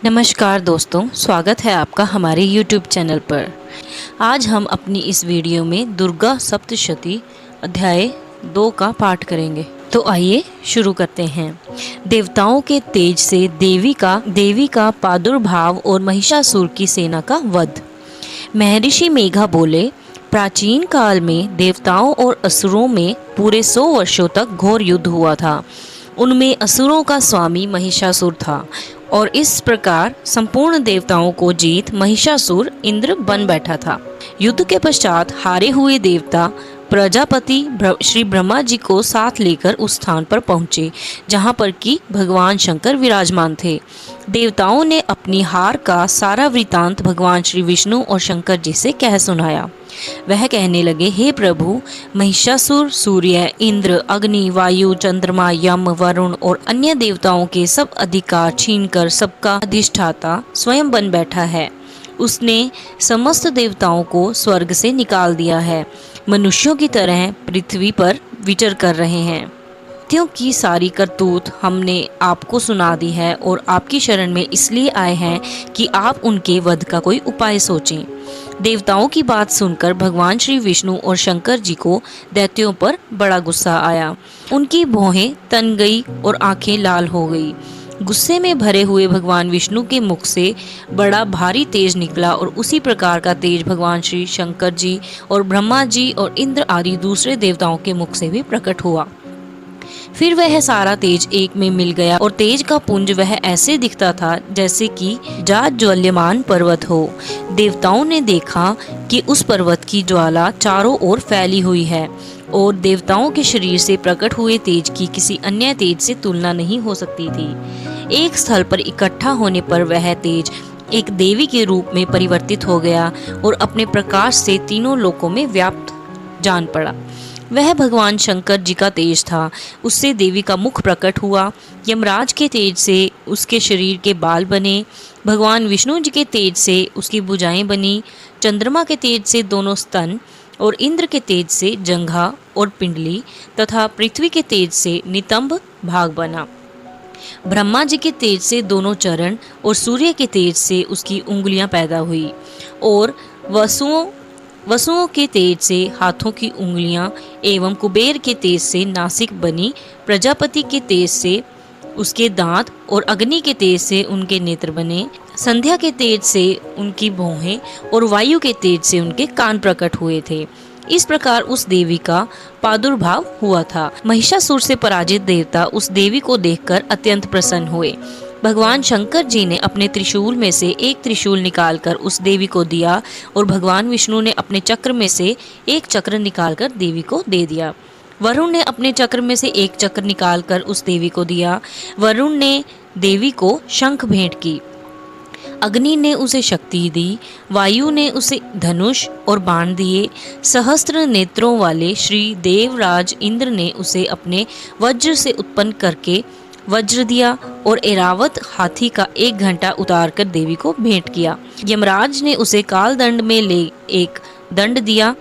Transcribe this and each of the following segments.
नमस्कार दोस्तों, स्वागत है आपका हमारे YouTube चैनल पर। आज हम अपनी इस वीडियो में दुर्गा सप्तशती अध्याय 2 का पाठ करेंगे। तो आइए शुरू करते हैं। देवताओं के तेज से देवी का प्रादुर्भाव और महिषासुर की सेना का वध। महर्षि मेघा बोले, प्राचीन काल में देवताओं और असुरों में पूरे 100 वर्षों तक घोर युद्ध हुआ था। उनमें असुरों का स्वामी महिषासुर था और इस प्रकार संपूर्ण देवताओं को जीत महिषासुर इंद्र बन बैठा था। युद्ध के पश्चात हारे हुए देवता प्रजापति श्री ब्रह्मा जी को साथ लेकर उस स्थान पर पहुँचे जहाँ पर कि भगवान शंकर विराजमान थे। देवताओं ने अपनी हार का सारा वृतांत भगवान श्री विष्णु और शंकर जी से कह सुनाया। वह कहने लगे, हे प्रभु, महिषासुर सूर्य, इंद्र, अग्नि, वायु, चंद्रमा, यम, वरुण और अन्य देवताओं के सब अधिकार छीनकर सबका अधिष्ठाता स्वयं बन बैठा है। उसने समस्त देवताओं को स्वर्ग से निकाल दिया है। मनुष्यों की तरह पृथ्वी पर विचर कर रहे हैं। दैत्यों की सारी करतूत हमने आपको सुना दी है और आपकी शरण में इसलिए आए हैं कि आप उनके वध का कोई उपाय सोचें। देवताओं की बात सुनकर भगवान श्री विष्णु और शंकर जी को दैत्यों पर बड़ा गुस्सा आया। उनकी भौहें तन गई और आंखें लाल हो गई। गुस्से में भरे हुए भगवान विष्णु के मुख से बड़ा भारी तेज निकला और उसी प्रकार का तेज भगवान श्री शंकर जी और ब्रह्मा जी और इंद्र आदि दूसरे देवताओं के मुख से भी प्रकट हुआ। फिर वह सारा तेज एक में मिल गया और तेज का पुंज वह ऐसे दिखता था जैसे कि ज्वल्यमान पर्वत हो। देवताओं ने देखा कि उस पर्वत की ज्वाला चारों ओर फैली हुई है और देवताओं के शरीर से प्रकट हुए तेज की किसी अन्य तेज से तुलना नहीं हो सकती थी। एक स्थल पर इकट्ठा होने पर वह तेज एक देवी के रूप में परिवर्तित हो गया और अपने प्रकाश से तीनों लोकों में व्याप्त जान पड़ा। वह भगवान शंकर जी का तेज था। उससे देवी का मुख प्रकट हुआ। यमराज के तेज से उसके शरीर के बाल बने। भगवान विष्णु जी के तेज से उसकी भुजाएं बनी। चंद्रमा के तेज से दोनों स्तन और इंद्र के तेज से जंघा और पिंडली तथा पृथ्वी के तेज से नितंब भाग बना। ब्रह्मा जी के तेज से दोनों चरण और सूर्य के तेज से उसकी उंगलियां पैदा हुई और वसुओं के तेज से हाथों की उंगलियां एवं कुबेर के तेज से नासिक बनी। प्रजापति के तेज से उसके दांत और अग्नि के तेज से उनके नेत्र बने। संध्या के तेज से उनकी भौहें और वायु के तेज से उनके कान प्रकट हुए थे। इस प्रकार उस देवी का प्रादुर्भाव हुआ था। महिषासुर से पराजित देवता उस देवी को देखकर अत्यंत प्रसन्न हुए। भगवान शंकर जी ने अपने त्रिशूल में से एक त्रिशूल निकालकर उस देवी को दिया और भगवान विष्णु ने अपने चक्र में से एक चक्र निकालकर देवी को दे दिया। वरुण ने अपने चक्र में से एक चक्र निकालकर उस देवी को दिया। वरुण ने देवी को शंख भेंट की। अग्नि ने उसे शक्ति दी। वायु ने उसे धनुष और बाण दिए। सहस्त्र नेत्रों वाले श्री देवराज इंद्र ने उसे अपने वज्र से उत्पन्न करके वज्र दिया और एरावत हाथी का 1 घंटा उतार कर देवी को भेंट किया। यमराज ने उसे काल दंड में ले एक दंड दिया।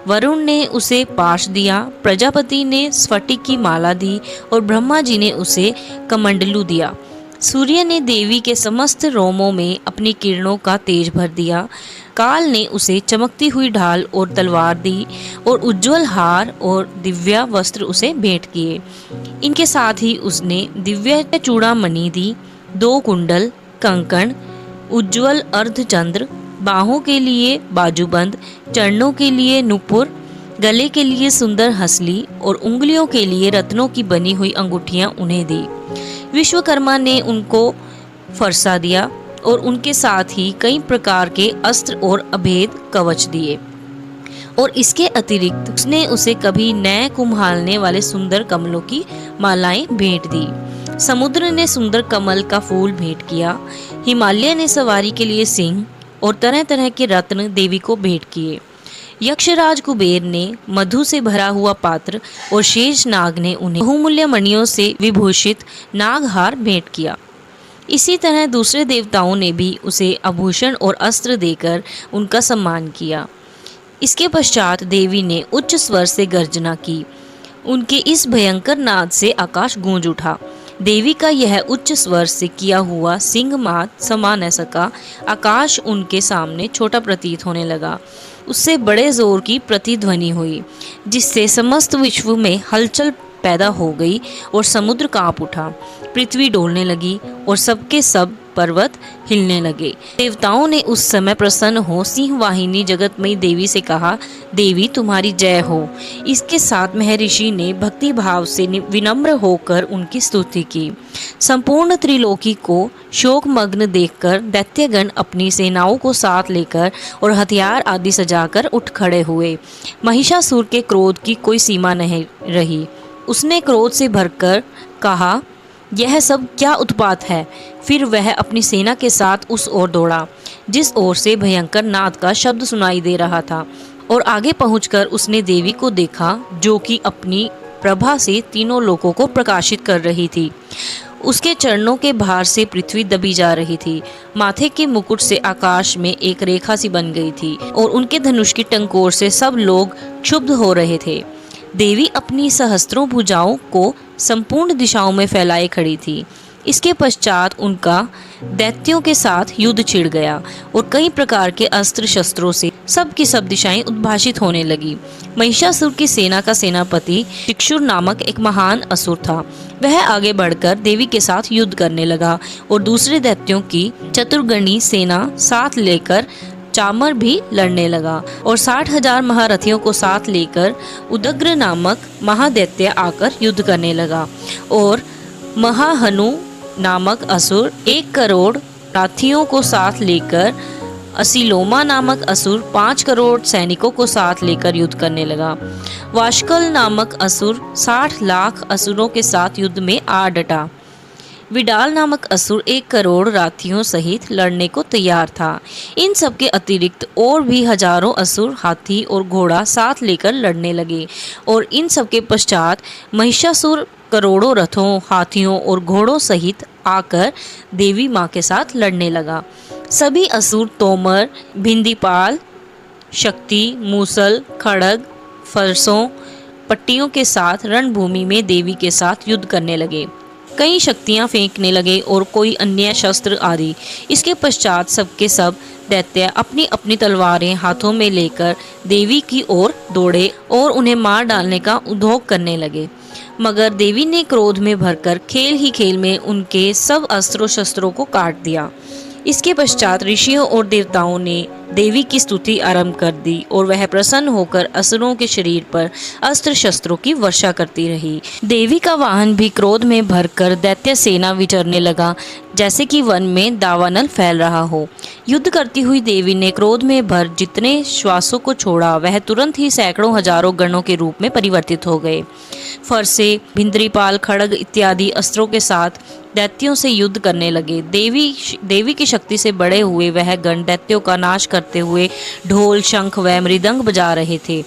वरुण ने उसे पाश दिया। प्रजापति ने स्फटिक की माला दी और ब्रह्मा जी ने उसे कमंडलू दिया। सूर्य ने देवी के समस्त रोमों में अपनी किरणों का तेज भर दिया। काल ने उसे चमकती हुई ढाल और तलवार दी और उज्जवल हार और दिव्या वस्त्र उसे भेंट किए। इनके साथ ही उसने दिव्य चूड़ामणि दी, 2 कुंडल, कंकण, उज्जवल अर्धचंद्र, बाहों के लिए बाजूबंद, चरणों के लिए नुपुर, गले के लिए सुंदर हंसली और उंगलियों के लिए रत्नों की बनी हुई अंगूठियां उन्हें दी। विश्वकर्मा ने उनको फरसा दिया और उनके साथ ही कई प्रकार के अस्त्र और अभेद कवच दिए। और इसके अतिरिक्त उसने उसे कभी नए कुम्हालने वाले सुंदर कमलों की मालाएं भेंट दी। समुद्र ने सुंदर कमल का फूल भेंट किया। हिमालय ने सवारी के लिए सिंह और तरह तरह के रत्न देवी को भेंट किए। यक्षराज कुबेर ने मधु से भरा हुआ पात्र और शेष नाग ने उन्हें बहुमूल्य मणियों से विभूषित नागहार भेंट किया। इसी तरह दूसरे देवताओं ने भी उसे आभूषण और अस्त्र देकर उनका सम्मान किया। इसके पश्चात देवी ने उच्च स्वर से गर्जना की। उनके इस भयंकर नाद से आकाश गूंज उठा। देवी का यह उच्च स्वर से किया हुआ सिंहनाद समा न सका। आकाश उनके सामने छोटा प्रतीत होने लगा। उससे बड़े जोर की प्रतिध्वनि हुई, जिससे समस्त विश्व में हलचल पैदा हो गई और समुद्र कांप उठा। पृथ्वी डोलने लगी और सबके सब पर्वत हिलने लगे। देवताओं ने उस समय प्रसन्न हो सिंहवाहिनी जगतमयी देवी से कहा, देवी तुम्हारी जय हो। इसके साथ महर्षि ने भक्ति भाव से विनम्र होकर उनकी स्तुति की। संपूर्ण त्रिलोकी को शोकमग्न देखकर दैत्यगण अपनी सेनाओं को साथ लेकर और हथियार आदि सजाकर उठ खड़े हुए। महिषासुर के क्रोध की कोई सीमा नहीं रही। उसने क्रोध से भरकर कहा, यह सब क्या उत्पात है। फिर वह अपनी सेना के साथ उस ओर दौड़ा जिस ओर से भयंकर नाद का शब्द सुनाई दे रहा था, और आगे पहुंचकर उसने देवी को देखा, जो कि अपनी प्रभा से तीनों लोकों को प्रकाशित कर रही थी। उसके चरणों के भार से पृथ्वी दबी जा रही थी। माथे के मुकुट से आकाश में एक रेखा सी बन गई थी और उनके धनुष की टंकोर से सब लोग क्षुब्ध हो रहे थे। देवी अपनी सहस्त्रों भुजाओं को संपूर्ण दिशाओं में फैलाए खड़ी थी। इसके पश्चात उनका दैत्यों के साथ युद्ध छिड़ गया और कई प्रकार के अस्त्र शस्त्रों से सब की सब दिशाएं उद्भाषित होने लगी। महिषासुर की सेना का सेनापति शिक्षुर नामक एक महान असुर था। वह आगे बढ़कर देवी के साथ युद्ध करने लगा और दूसरे दैत्यों की चतुर्गणी सेना साथ लेकर चामर भी लड़ने लगा और 60,000 महारथियों को साथ लेकर उदग्र नामक महादैत्य आकर युद्ध करने लगा। और महाहनु नामक असुर 1 करोड़ हाथियों को साथ लेकर, असिलोमा नामक असुर 5 करोड़ सैनिकों को साथ लेकर युद्ध करने लगा। वाशकल नामक असुर 60 लाख असुरों के साथ युद्ध में आ डटा। विडाल नामक असुर 1 करोड़ राथियों सहित लड़ने को तैयार था। इन सब के अतिरिक्त और भी हजारों असुर हाथी और घोड़ा साथ लेकर लड़ने लगे और इन सब के पश्चात महिषासुर करोड़ों रथों, हाथियों और घोड़ों सहित आकर देवी माँ के साथ लड़ने लगा। सभी असुर तोमर, भिंदीपाल, शक्ति, मूसल, खड़ग, फरसों, पट्टियों के साथ रणभूमि में देवी के साथ युद्ध करने लगे। कई शक्तियां फेंकने लगे और कोई अन्य शस्त्र आदि। इसके पश्चात सबके सब दैत्य अपनी अपनी तलवारें हाथों में लेकर देवी की ओर दौड़े और उन्हें मार डालने का उद्योग करने लगे। मगर देवी ने क्रोध में भरकर खेल ही खेल में उनके सब अस्त्रों शस्त्रों को काट दिया। इसके पश्चात ऋषियों और देवताओं ने देवी की स्तुति आरंभ कर दी और वह प्रसन्न होकर असुरों के शरीर पर अस्त्र शस्त्रों की वर्षा करती रही। देवी का वाहन भी क्रोध में भरकर दैत्य सेना विचरने लगा, जैसे कि वन में दावानल फैल रहा हो। युद्ध करती हुई देवी ने क्रोध में भर जितने श्वासों को छोड़ा, वह तुरंत ही सैकड़ों हजारों गणों के रूप में परिवर्तित हो गए। फरसे, भिंद्रीपाल, खड़ग इत्यादि अस्त्रों के साथ दैत्यों से युद्ध करने लगे। देवी की शक्ति से बड़े हुए वह गण दैत्यों का नाश करते हुए ढोल, शंख व मृदंग बजा रहे थे।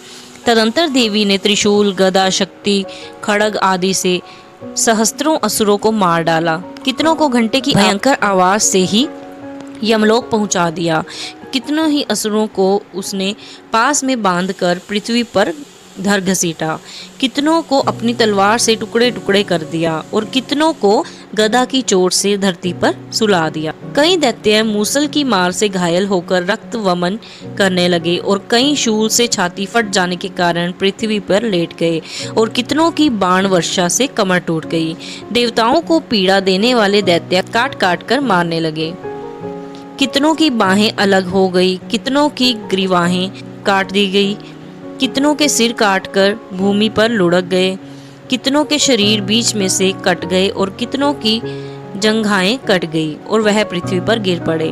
तदंतर देवी ने त्रिशूल, गदा, शक्ति, खड़ग आदि से सहस्त्रों असुरों को मार डाला। कितनों को घंटे की भयंकर आवाज से ही यमलोक पहुंचा दिया। कितनों ही असुरों को उसने पास में बांधकर पृथ्वी पर धर घसीटा। कितनों को अपनी तलवार से टुकड़े टुकड़े कर दिया और कितनों को गदा की चोट से धरती पर सुला दिया। कई दैत्य मूसल की मार से घायल होकर रक्त वमन करने लगे और कई शूल से छाती फट जाने के कारण पृथ्वी पर लेट गए और कितनों की बाण वर्षा से कमर टूट गई। देवताओं को पीड़ा देने वाले दैत्य काट काट कर मारने लगे। कितनों की बाहें अलग हो गई, कितनों की ग्रीवाहें काट दी गई, कितनों के सिर काटकर भूमि पर लुढ़क गए, कितनों के शरीर बीच में से कट गए और कितनों की जंघाएं कट गई और वह पृथ्वी पर गिर पड़े।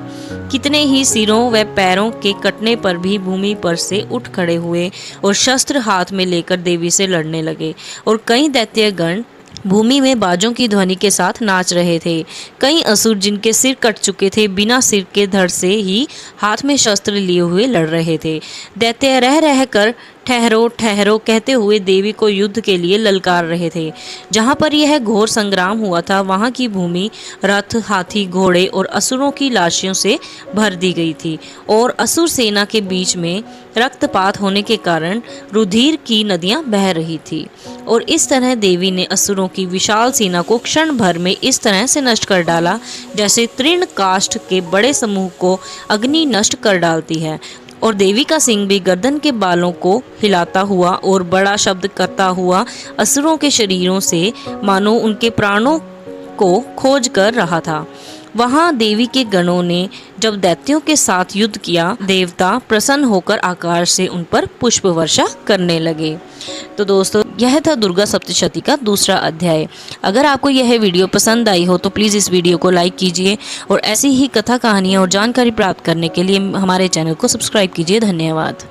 कितने ही सिरों व पैरों के कटने पर भी भूमि पर से उठ खड़े हुए और शस्त्र हाथ में लेकर देवी से लड़ने लगे और कई दैत्य गण भूमि में बाजों की ध्वनि के साथ नाच रहे थे। कई असुर जिनके सिर कट चुके थे बिना सिर के धड़ से ही हाथ में शस्त्र लिए हुए लड़ रहे थे। दैत्य रह रह कर ठहरो ठहरो कहते हुए देवी को युद्ध के लिए ललकार रहे थे। जहाँ पर यह घोर संग्राम हुआ था वहाँ की भूमि रथ, हाथी, घोड़े और असुरों की लाशों से भर दी गई थी और असुर सेना के बीच में रक्तपात होने के कारण रुधिर की नदियां बह रही थी। और इस तरह देवी ने असुरों की विशाल सेना को क्षण भर में इस तरह से नष्ट कर डाला जैसे तृण काष्ठ के बड़े समूह को अग्नि नष्ट कर डालती है। और देवी का सिंह भी गर्दन के बालों को हिलाता हुआ और बड़ा शब्द करता हुआ असुरों के शरीरों से मानो उनके प्राणों को खोज कर रहा था। वहां देवी के गणों ने जब दैत्यों के साथ युद्ध किया, देवता प्रसन्न होकर आकाश से उन पर पुष्प वर्षा करने लगे। तो दोस्तों, यह था दुर्गा सप्तशती का दूसरा अध्याय। अगर आपको यह वीडियो पसंद आई हो तो प्लीज़ इस वीडियो को लाइक कीजिए और ऐसी ही कथा, कहानियाँ और जानकारी प्राप्त करने के लिए हमारे चैनल को सब्सक्राइब कीजिए। धन्यवाद।